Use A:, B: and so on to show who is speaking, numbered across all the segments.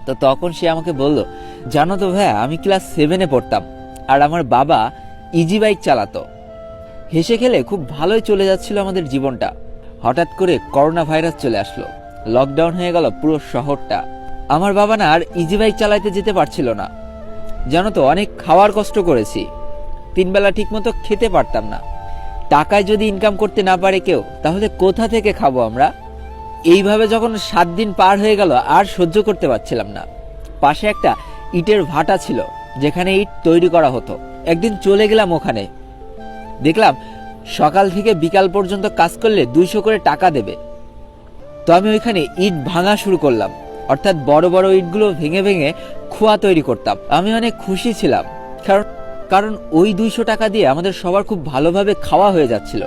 A: তো তখন সে আমাকে বলল, জানো তো ভাইয়া, আমি ক্লাস 7-এ পড়তাম আর আমার বাবা ইজি বাইক চালাতো। হেসে খেলে খুব ভালোই চলে যাচ্ছিল আমাদের জীবনটা। হঠাৎ করে করোনা ভাইরাস চলে আসলো, লকডাউন হয়ে গেল পুরো শহরটা। আমার বাবা না আর ইজি বাইক চালাইতে যেতে পারছিল না। জানো তো, অনেক খাওয়ার কষ্ট করেছি, 3 বেলা ঠিক মতো খেতে পারতাম না। টাকায় যদি ইনকাম করতে না পারে কেউ, তাহলে কোথা থেকে খাবো আমরা? এইভাবে যখন 7 দিন পার হয়ে গেল, আর সহ্য করতে পারছিলাম না। পাশে একটা ইটের ভাটা ছিল, যেখানে ইট তৈরি করা হতো। একদিন চলে গেলাম ওখানে, দেখলাম সকাল থেকে বিকাল পর্যন্ত কাজ করলে 200 করে টাকা দেবে। তো আমি ওইখানে ইট ভাঙা শুরু করলাম, অর্থাৎ বড় বড় ইটগুলো ভেঙে ভেঙে খোয়া তৈরি করতাম। আমি অনেক খুশি ছিলাম, কারণ ওই 200 টাকা দিয়ে আমাদের সবার খুব ভালোভাবে খাওয়া হয়ে যাচ্ছিল।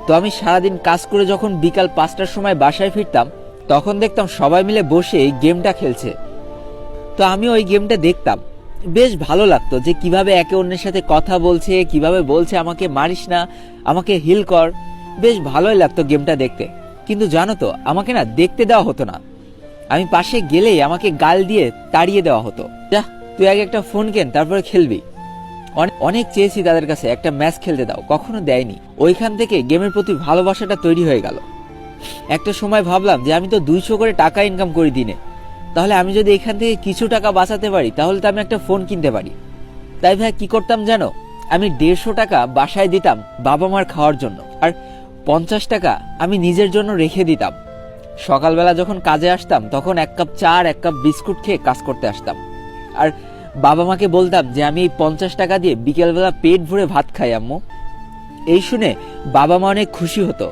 A: তো আমি সারাদিন কাজ করে যখন বিকাল 5টার সময় বাসায় ফিরতাম, তখন দেখতাম সবাই মিলে বসে এই গেমটা খেলছে। তো আমি ওই গেমটা দেখতাম, বেশ ভালো লাগতো যে কিভাবে একে অন্যের সাথে কথা বলছে, কিভাবে বলছে আমাকে মারিস না, আমাকে হিল কর। বেশ ভালোই লাগতো গেমটা দেখতে। কিন্তু জানো তো, আমাকে না দেখতে দেওয়া হতো না। আমি পাশে গেলেই আমাকে গাল দিয়ে তাড়িয়ে দেওয়া হতো, যা তুই আগে একটা ফোন কেন, তারপরে খেলবি। অনেক চেয়েছি তাদের কাছে একটা ম্যাচ খেলতে দাও, কখনো দেয়নি। ওইখান থেকে গেমের প্রতি ভালোবাসাটা তৈরি হয়ে গেল। একটা সময় ভাবলাম যে আমি তো 200 করে টাকা ইনকাম করি দিনে, তাহলে আমি যদি এখান থেকে কিছু টাকা বাঁচাতে পারি, তাহলে তো আমি একটা ফোন কিনতে পারি। তাই ভাই কি করতাম জানো, আমি 150 টাকা বাসায় দিতাম বাবা মার খাওয়ার জন্য, আর 50 টাকা আমি নিজের জন্য রেখে দিতাম। সকালবেলা যখন কাজে আসতাম, তখন 1 কাপ চা আর 1 কাপ বিস্কুট খেয়ে কাজ করতে আসতাম। আর বাবা মাকে বলতাম যে আমি এই 50 টাকা দিয়ে বিকেলবেলা পেট ভরে ভাত খাই আম্মু। এই শুনে বাবা মা অনেক খুশি হতো।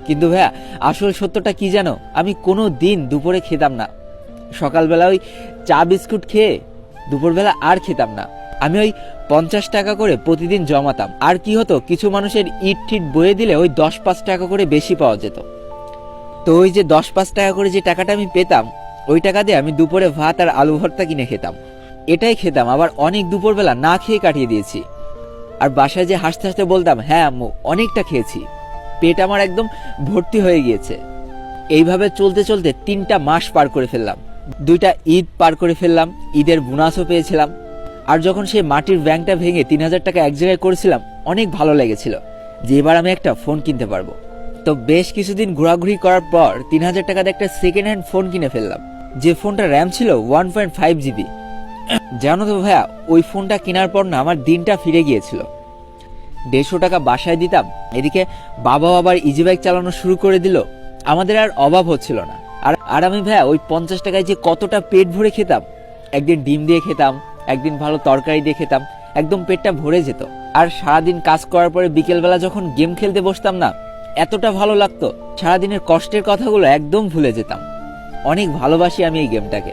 A: কিন্তু ভাইয়া, আসল সত্যটা কি জানো, আমি কোনো দিন দুপুরে খেতাম না। সকালবেলা ওই চা বিস্কুট খেয়ে দুপুরবেলা আর খেতাম না। আমি ওই 50 টাকা করে প্রতিদিন জমাতাম। আর কি হতো, কিছু মানুষের ইট ঠিট বয়ে দিলে ওই 10-5 টাকা করে বেশি পাওয়া যেত। তো ওই যে 10-5 টাকা করে যে টাকাটা আমি পেতাম, ওই টাকা দিয়ে আমি দুপুরে ভাত আর আলু ভর্তা কিনে খেতাম। এটাই খেতাম, আবার অনেক দুপুরবেলা না খেয়ে কাটিয়ে দিয়েছি। আর বাসায় যে হাসতে হাসতে বলতাম, হ্যাঁ আম্মু অনেকটা খেয়েছি, পেট আমার একদম ভর্তি হয়ে গিয়েছে। এইভাবে চলতে চলতে 3টা মাস পার করে ফেললাম, 2টা ঈদ পার করে ফেললাম, ঈদের বোনাসও পেয়েছিলাম। আর যখন সেই মাটির ব্যাংকটা ভেঙে 3000 টাকা এক জায়গায় করেছিলাম, অনেক ভালো লেগেছিল যে এবার আমি একটা ফোন কিনতে পারবো। তো বেশ কিছুদিন ঘোরাঘুরি করার পর 3000 টাকাতে একটা সেকেন্ড হ্যান্ড ফোন কিনে ফেললাম, যে ফোনটা র্যাম ছিল 1.5 GB। জানো তো ভাইয়া, ওই ফোনটা কেনার পর না আমার দিনটা ফিরে গিয়েছিল। 150 টাকা বাসায় দিতাম, এদিকে বাবা আবার ইজি বাইক চালানো শুরু করে দিল। আমাদের আর অভাব হচ্ছিল না। আর আমি ভাইয়া ওই 50 টাকায় যে কতটা পেট ভরে খেতাম। একদিন ডিম দিয়ে খেতাম, একদিন ভালো তরকারি দিয়ে খেতাম, একদম পেটটা ভরে যেত। আর সারাদিন কাজ করার পরে বিকেলবেলা যখন গেম খেলতে বসতাম না, এতটা ভালো লাগতো, সারাদিনের কষ্টের কথাগুলো একদম ভুলে যেতাম। অনেক ভালোবাসি আমি এই গেমটাকে।